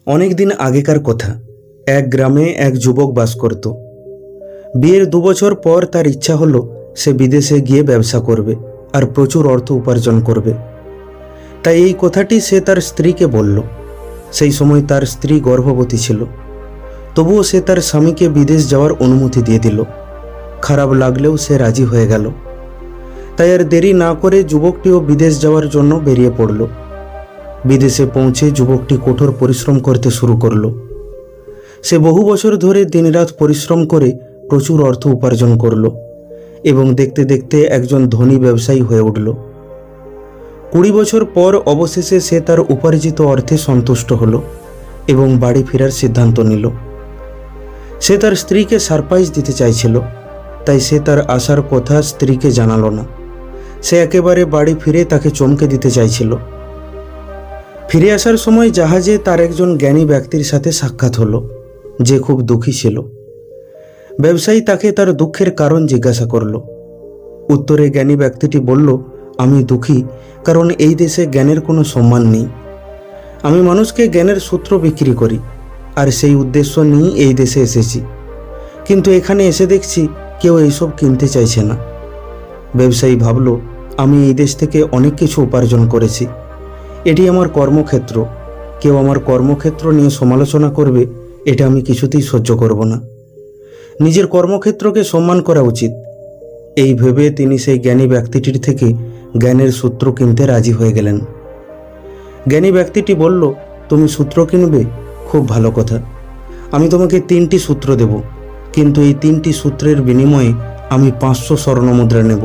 অনেক দিন আগেকার কথা। এক গ্রামে এক যুবক বাস করত। বিয়ের 2 বছর পর তার ইচ্ছা হলো সে বিদেশে গিয়ে ব্যবসা করবে আর প্রচুর অর্থ উপার্জন করবে। তাই এই কথাটি সে তার স্ত্রীকে বলল। সেই সময় তার স্ত্রী গর্ভবতী ছিল। তবুও সে তার স্বামীকে বিদেশ যাওয়ার অনুমতি দিয়ে দিল। খারাপ লাগলেও সে রাজি হয়ে গেল। তাই আর দেরি না করে যুবকটিও বিদেশ যাওয়ার জন্য বেরিয়ে পড়ল। বিদেশে পৌঁছে যুবকটি কঠোর পরিশ্রম করতে শুরু করল। সে বহু বছর ধরে দিনরাত পরিশ্রম করে প্রচুর অর্থ উপার্জন করল এবং দেখতে দেখতে একজন ধনী ব্যবসায়ী হয়ে উঠল। 20 বছর পর অবশেষে সে তার উপার্জিত অর্থে সন্তুষ্ট হলো এবং বাড়ি ফেরার সিদ্ধান্ত নিল। সে তার স্ত্রীকে সারপ্রাইজ দিতে চাইছিল, তাই সে তার আসার কথা স্ত্রীকে জানালো না। সে একেবারে বাড়ি ফিরে তাকে চমকে দিতে চাইছিল। ফিরে আসার সময় জাহাজে তার একজন জ্ঞানী ব্যক্তির সাথে সাক্ষাৎ হলো, যে খুব দুঃখী ছিল। ব্যবসায়ী তাকে তার দুঃখের কারণ জিজ্ঞাসা করল। উত্তরে জ্ঞানী ব্যক্তিটি বলল, আমি দুঃখী কারণ এই দেশে জ্ঞানের কোনো সম্মান নেই। আমি মানুষকে জ্ঞানের সূত্র বিক্রি করি আর সেই উদ্দেশ্য নিয়ে এই দেশে এসেছি, কিন্তু এখানে এসে দেখছি কেউ এইসব কিনতে চাইছে না। ব্যবসায়ী ভাবল, আমি এই দেশ থেকে অনেক কিছু উপার্জন করেছি, এটি আমার কর্মক্ষেত্র। কেউ আমার কর্মক্ষেত্র নিয়ে সমালোচনা করবে, এটা আমি কিছুতেই সহ্য করব না। নিজের কর্মক্ষেত্রকে সম্মান করা উচিত। এই ভেবে তিনি সেই জ্ঞানী ব্যক্তিটির থেকে জ্ঞানের সূত্র কিনতে রাজি হয়ে গেলেন। জ্ঞানী ব্যক্তিটি বলল, তুমি সূত্র কিনবে? খুব ভালো কথা। আমি তোমাকে 3টি সূত্র দেব, কিন্তু এই 3টি সূত্রের বিনিময়ে আমি 500 স্বর্ণমুদ্রা নেব।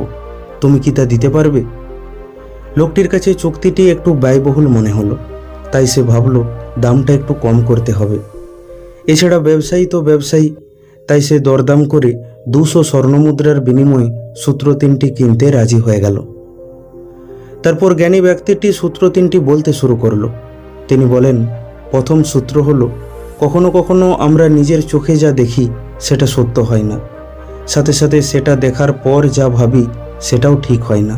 তুমি কি তা দিতে পারবে? লোকটির কাছে চুক্তিটি একটু ব্যয়বহুল মনে হলো, তাই সে ভাবল দামটা একটু কম করতে হবে। এছাড়া ব্যবসায়ী তো ব্যবসায়ী, তাই সে দরদাম করে 200 স্বর্ণমুদ্রার বিনিময়ে সূত্র 3টি কিনতে রাজি হয়ে গেল। তারপর জ্ঞানী ব্যক্তিটি সূত্র 3টি বলতে শুরু করল। তিনি বলেন, প্রথম সূত্র হলো, কখনো কখনো আমরা নিজের চোখে যা দেখি সেটা সত্য হয় না, সাথে সাথে সেটা দেখার পর যা ভাবি সেটাও ঠিক হয় না।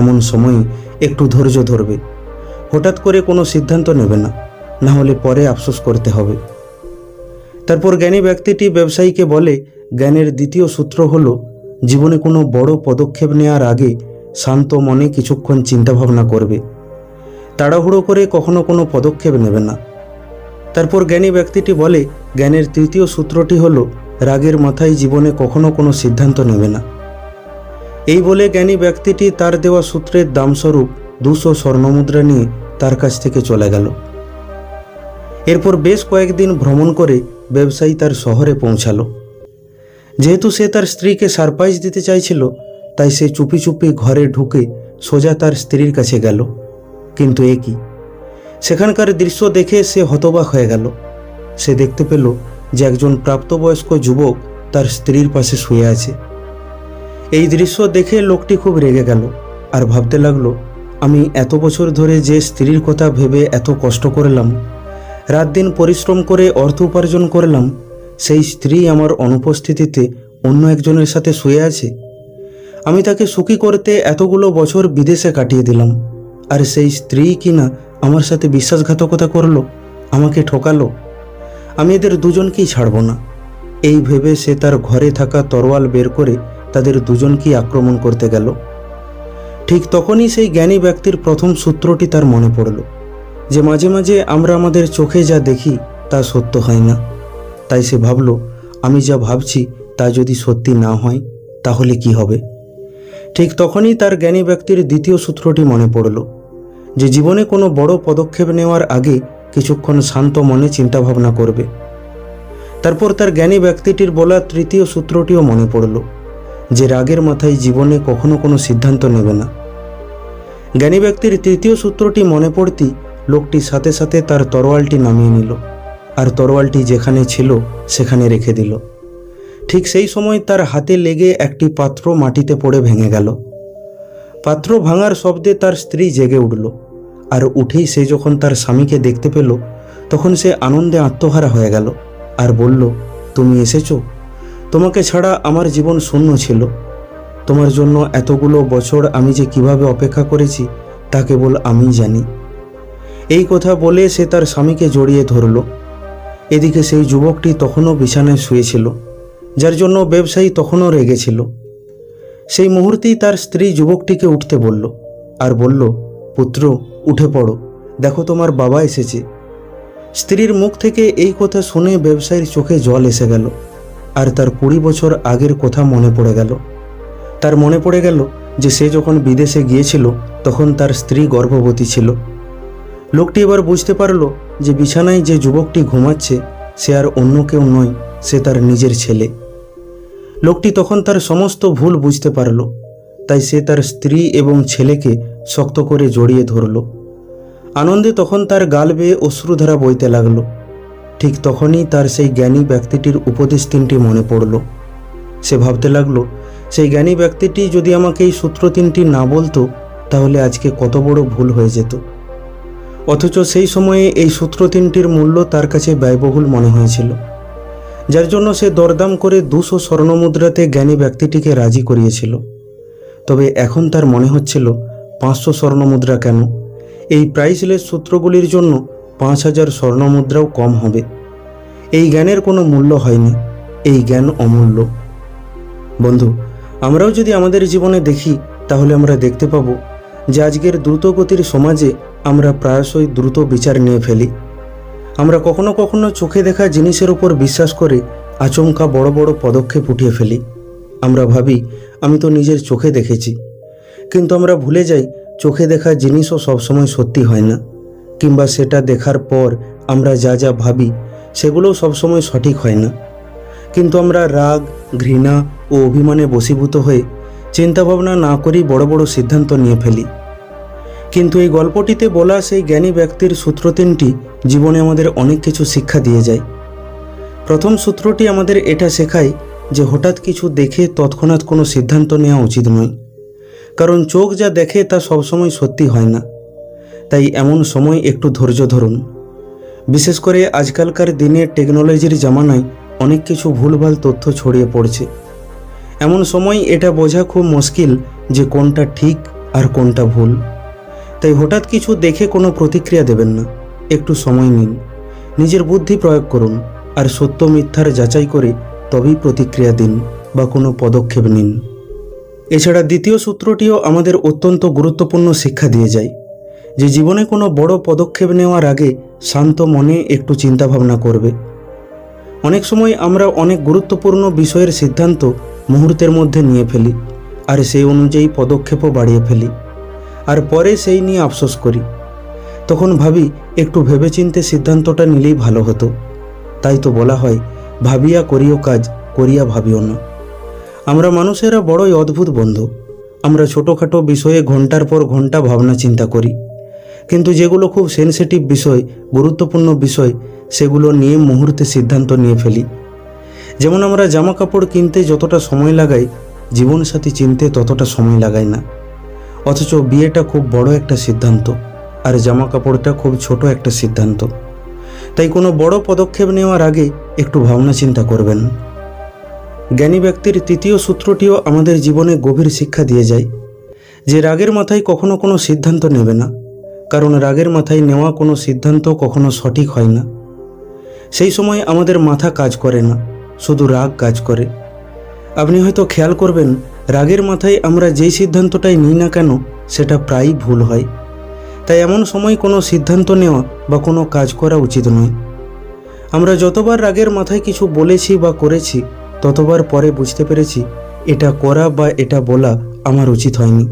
এমন সময়ে একটু ধৈর্য ধরবে, হঠাৎ করে কোনো সিদ্ধান্ত নেবে না, না হলে পরে আফসোস করতে হবে। তারপর জ্ঞানী ব্যক্তিটি ব্যবসায়ীকে বলে, জ্ঞানের দ্বিতীয় সূত্র হলো, জীবনে কোনো বড় পদক্ষেপ নেওয়ার আগে শান্ত মনে কিছুক্ষণ চিন্তাভাবনা করবে, তাড়াহুড়ো করে কখনো কোনো পদক্ষেপ নেবে না। তারপর জ্ঞানী ব্যক্তিটি বলে, জ্ঞানের তৃতীয় সূত্রটি হলো, রাগের মাথায় জীবনে কখনো কোনো সিদ্ধান্ত নেবে না। এই বলে জ্ঞানী ব্যক্তিটি তার দেওয়া সূত্রের দামস্বরূপ 200 স্বর্ণমুদ্রা নিয়ে তার কাছ থেকে চলে গেল। এরপর বেশ কয়েকদিন ভ্রমণ করে ব্যবসায়ী তার শহরে পৌঁছালো। যেহেতু সে তার স্ত্রীকে সারপ্রাইজ দিতে চাইছিল, তাই সে চুপি চুপি ঘরে ঢুকে সোজা তার স্ত্রীর কাছে গেল। কিন্তু এ কি! সেখানকার দৃশ্য দেখে সে হতবাক হয়ে গেল। সে দেখতে পেল যে একজন প্রাপ্তবয়স্ক যুবক তার স্ত্রীর পাশে শুয়ে আছে। এই দৃশ্য দেখে লোকটি খুব রেগে গেল আর ভাবতে লাগলো, আমি এত বছর ধরে যে স্ত্রীর কথা ভেবে এত কষ্ট করলাম, রাত দিন পরিশ্রম করে অর্থ উপার্জন করলাম, সেই স্ত্রী আমার অনুপস্থিতিতে অন্য একজনের সাথে শুয়ে আছে। আমি তাকে সুখী করতে এতগুলো বছর বিদেশে কাটিয়ে দিলাম, আর সেই স্ত্রী কিনা আমার সাথে বিশ্বাসঘাতকতা করলো, আমাকে ঠকালো। আমি এদের দুজনকেই ছাড়ব না। এই ভেবে সে তার ঘরে থাকা তরোয়াল বের করে তাদের দুজনকেই আক্রমণ করতে গেল। ঠিক তখনই সেই জ্ঞানী ব্যক্তির প্রথম সূত্রটি তার মনে পড়ল, যে মাঝে মাঝে আমরা আমাদের চোখে যা দেখি তা সত্য হয় না। তাই সে ভাবল, আমি যা ভাবছি তা যদি সত্যি না হয় তাহলে কি হবে? ঠিক তখনই তার জ্ঞানী ব্যক্তির দ্বিতীয় সূত্রটি মনে পড়ল, যে জীবনে কোনো বড় পদক্ষেপ নেওয়ার আগে কিছুক্ষণ শান্ত মনে চিন্তাভাবনা করবে। তারপর তার জ্ঞানী ব্যক্তিটির বলা তৃতীয় সূত্রটিও মনে পড়ল, যে রাগের মাথায় জীবনে কখনো কোনো সিদ্ধান্ত নেবে না। জ্ঞানী ব্যক্তির তৃতীয় সূত্রটি মনে পড়তেই লোকটি সাথে সাথে তার তরোয়ালটি নামিয়ে নিল আর তরোয়ালটি যেখানে ছিল সেখানে রেখে দিল। ঠিক সেই সময় তার হাতে লেগে একটি পাত্র মাটিতে পড়ে ভেঙে গেল। পাত্র ভাঙার শব্দে তার স্ত্রী জেগে উঠল, আর উঠেই সে যখন তার স্বামীকে দেখতে পেল, তখন সে আনন্দে আত্মহারা হয়ে গেল আর বলল, তুমি এসেছো? তোমাকে ছাড়া আমার জীবন শূন্য ছিল। তোমার জন্য এতগুলো বছর আমি যে কিভাবে অপেক্ষা করেছি তা কেবল আমিই জানি। এই কথা বলে সে তার স্বামীকে জড়িয়ে ধরল। এদিকে সেই যুবকটি তখনও বিছানায় শুয়েছিল, যার জন্য ব্যবসায়ী তখনও রেগেছিল। সেই মুহূর্তেই তার স্ত্রী যুবকটিকে উঠতে বলল আর বলল, পুত্র, উঠে পড়ো, দেখো তোমার বাবা এসেছে। স্ত্রীর মুখ থেকে এই কথা শুনে ব্যবসায়ীর চোখে জল এসে গেল, আর তার 20 বছর আগের কথা মনে পড়ে গেল। তার মনে পড়ে গেল যে সে যখন বিদেশে গিয়েছিল তখন তার স্ত্রী গর্ভবতী ছিল। লোকটি এবার বুঝতে পারল যে বিছানায় যে যুবকটি ঘুমাচ্ছে সে আর অন্য কেউ নয়, সে তার নিজের ছেলে। লোকটি তখন তার সমস্ত ভুল বুঝতে পারল, তাই সে তার স্ত্রী এবং ছেলেকে শক্ত করে জড়িয়ে ধরল। আনন্দে তখন তার গাল বেয়ে অশ্রুধারা বইতে লাগলো। ঠিক তখনই তার সেই জ্ঞানী ব্যক্তিটির উপদেশ 3টি মনে পড়ল। সে ভাবতে লাগলো, সেই জ্ঞানী ব্যক্তিটি যদি আমাকে এই সূত্র 3টি না বলতো তাহলে আজকে কত বড় ভুল হয়ে যেত। অথচ সেই সময়ে এই সূত্র 3টির মূল্য তার কাছে ব্যয়বহুল মনে হয়েছিল, যার জন্য সে দরদাম করে 200 স্বর্ণমুদ্রাতে জ্ঞানী ব্যক্তিটিকে রাজি করিয়েছিল। তবে এখন তার মনে হচ্ছিল 500 স্বর্ণমুদ্রা কেন, এই প্রাইসলেস সূত্রগুলির জন্য 5000 স্বর্ণমুদ্রাও কম হবে। এই জ্ঞানের কোনো মূল্য হয়নি, এই জ্ঞান অমূল্য। বন্ধু, আমরাও যদি আমাদের জীবনে দেখি তাহলে আমরা দেখতে পাবো যে আজকের দ্রুতগতির সমাজে আমরা প্রায়শই দ্রুত বিচার নিয়ে ফেলি। আমরা কখনো কখনো চোখে দেখা জিনিসের উপর বিশ্বাস করে আচমকা বড় বড় পদক্ষেপ উঠিয়ে ফেলি। আমরা ভাবি আমি তো নিজের চোখে দেখেছি, কিন্তু আমরা ভুলে যাই চোখে দেখা জিনিসও সবসময় সত্যি হয় না, কিংবা সেটা দেখার পর আমরা যা যা ভাবি সেগুলোও সবসময় সঠিক হয় না। কিন্তু আমরা রাগ, ঘৃণা ও অভিমানে বশীভূত হয়ে চিন্তাভাবনা না করেই বড় বড় সিদ্ধান্ত নিয়ে ফেলি। কিন্তু এই গল্পটিতে বলা সেই জ্ঞানী ব্যক্তির সূত্র 3টি জীবনে আমাদের অনেক কিছু শিক্ষা দিয়ে যায়। প্রথম সূত্রটি আমাদের এটা শেখায় যে হঠাৎ কিছু দেখে তৎক্ষণাৎ কোনো সিদ্ধান্ত নেওয়া উচিত নয়, কারণ চোখ যা দেখে তা সবসময় সত্যি হয় না। তাই এমন সময় একটু ধৈর্য ধরুন। বিশেষ করে আজকালকার দিনে টেকনোলজির জামানায় অনেক কিছু ভুলভাল তথ্য ছড়িয়ে পড়ছে। এমন সময় এটা বোঝা খুব মুশকিল যে কোনটা ঠিক আর কোনটা ভুল। তাই হঠাৎ কিছু দেখে কোনো প্রতিক্রিয়া দেবেন না, একটু সময় নিন, নিজের বুদ্ধি প্রয়োগ করুন, আর সত্য মিথ্যার যাচাই করে তবেই প্রতিক্রিয়া দিন বা কোনো পদক্ষেপ নিন। এছাড়া দ্বিতীয় সূত্রটিও আমাদের অত্যন্ত গুরুত্বপূর্ণ শিক্ষা দিয়ে যায় যে জীবনে কোনো বড় পদক্ষেপ নেওয়ার আগে শান্ত মনে একটু চিন্তাভাবনা করবে। অনেক সময় আমরা অনেক গুরুত্বপূর্ণ বিষয়ের সিদ্ধান্ত মুহূর্তের মধ্যে নিয়ে ফেলি, আর সেই অনুযায়ী পদক্ষেপও বাড়িয়ে ফেলি, আর পরে সেই নিয়ে আফসোস করি। তখন ভাবি একটু ভেবেচিন্তে সিদ্ধান্তটা নিলেই ভালো হতো। তাই তো বলা হয়, ভাবিয়া করিও কাজ, করিয়া ভাবিও না। আমরা মানুষেরা বড়ই অদ্ভুত বন্ধু। আমরা ছোটোখাটো বিষয়ে ঘন্টার পর ঘন্টা ভাবনা চিন্তা করি, কিন্তু যেগুলো খুব সেনসিটিভ বিষয়, গুরুত্বপূর্ণ বিষয়, সেগুলো নিয়ে মুহূর্তে সিদ্ধান্ত নিয়ে ফেলি। যেমন আমরা জামা কাপড় কিনতে যতটা সময় লাগাই, জীবনসাথী চিনতে ততটা সময় লাগাই না। অথচ বিয়েটা খুব বড় একটা সিদ্ধান্ত, আর জামা কাপড়টা খুব ছোট একটা সিদ্ধান্ত। তাই কোনো বড় পদক্ষেপ নেওয়ার আগে একটু ভাবনা চিন্তা করবেন। জ্ঞানী ব্যক্তির তৃতীয় সূত্রটিও আমাদের জীবনে গভীর শিক্ষা দিয়ে যায় যে রাগের মাথায় কখনো কোনো সিদ্ধান্ত নেবে না, কারণ রাগের মাথায় নেওয়া কোনো সিদ্ধান্ত কখনো সঠিক হয় না। সেই সময় আমাদের মাথা কাজ করে না, শুধু রাগ কাজ করে। আপনি হয়তো খেয়াল করবেন, রাগের মাথায় আমরা যেই সিদ্ধান্তটাই নিই না কেন সেটা প্রায়ই ভুল হয়। তাই এমন সময় কোনো সিদ্ধান্ত নেওয়া বা কোনো কাজ করা উচিত নয়। আমরা যতবার রাগের মাথায় কিছু বলেছি বা করেছি, ততবার পরে বুঝতে পেরেছি এটা করা বা এটা বলা আমার উচিত হয়নি।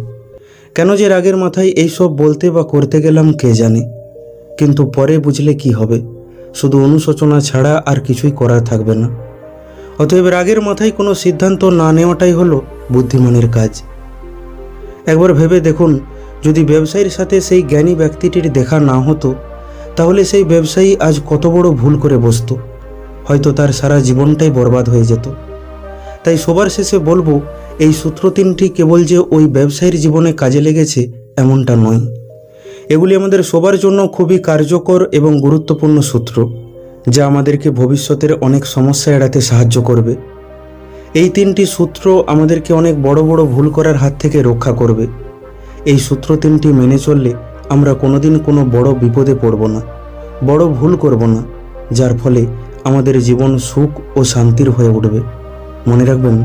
কেন যে রাগের মাথায় এইসব বলতে বা করতে গেলাম কে জানে। কিন্তু পরে বুঝলে কি হবে, শুধু অনুশোচনা ছাড়া আর কিছুই করার থাকবে না। অতএব রাগের মাথায় কোনো সিদ্ধান্ত না নেওয়াটাই হলো বুদ্ধিমানের কাজ। একবার ভেবে দেখুন, যদি ব্যবসায়ীর সাথে সেই জ্ঞানী ব্যক্তিটির দেখা না হতো, তাহলে সেই ব্যবসায়ী আজ কত বড় ভুল করে বসতো। হয়তো তার সারা জীবনটাই বরবাদ হয়ে যেত। তাই সবার শেষে বলবো, এই সূত্র 3টি কেবল যে ওই ব্যবসায়ীর জীবনে কাজে লেগেছে এমনটা নয়। এগুলি আমাদের সবার জন্য খুবই কার্যকর এবং গুরুত্বপূর্ণ সূত্র, যা আমাদেরকে ভবিষ্যতের অনেক সমস্যা এড়াতে সাহায্য করবে। এই 3টি সূত্র আমাদেরকে অনেক বড় বড় ভুল করার হাত থেকে রক্ষা করবে। এই সূত্র 3টি মেনে চললে আমরা কোনোদিন কোনো বড় বিপদে পড়ব না, বড় ভুল করব না, যার ফলে আমাদের জীবন সুখ ও শান্তির হয়ে উঠবে। মনে রাখবেন,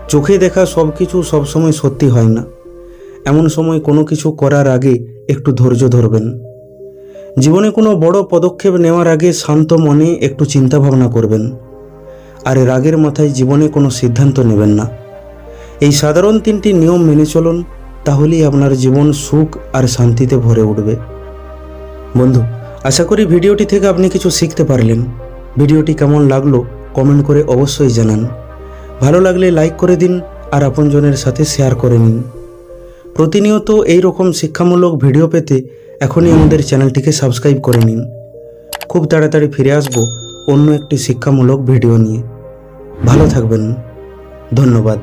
চোখে দেখা সব কিছু সবসময় সত্যি হয় না। এমন সময় কোনো কিছু করার আগে একটু ধৈর্য ধরবেন। জীবনে কোনো বড় পদক্ষেপ নেওয়ার আগে শান্ত মনে একটু চিন্তা ভাবনা করবেন। আর রাগের মাথায় জীবনে কোনো সিদ্ধান্ত নেবেন না। এই সাধারণ 3টি নিয়ম মেনে চলুন, তাহলেই আপনার জীবন সুখ আর শান্তিতে ভরে উঠবে। বন্ধু, আশা করি ভিডিওটি থেকে আপনি কিছু শিখতে পারলেন। ভিডিওটি কেমন লাগলো কমেন্ট করে অবশ্যই জানান। ভালো লাগলে লাইক করে দিন আর আপনজনের সাথে শেয়ার করে নিন। প্রতিনিয়ত এই রকম শিক্ষামূলক ভিডিও পেতে এখনই আমাদের চ্যানেলটিকে সাবস্ক্রাইব করে নিন। খুব তাড়াতাড়ি ফিরে আসব অন্য একটি শিক্ষামূলক ভিডিও নিয়ে। ভালো থাকবেন। ধন্যবাদ।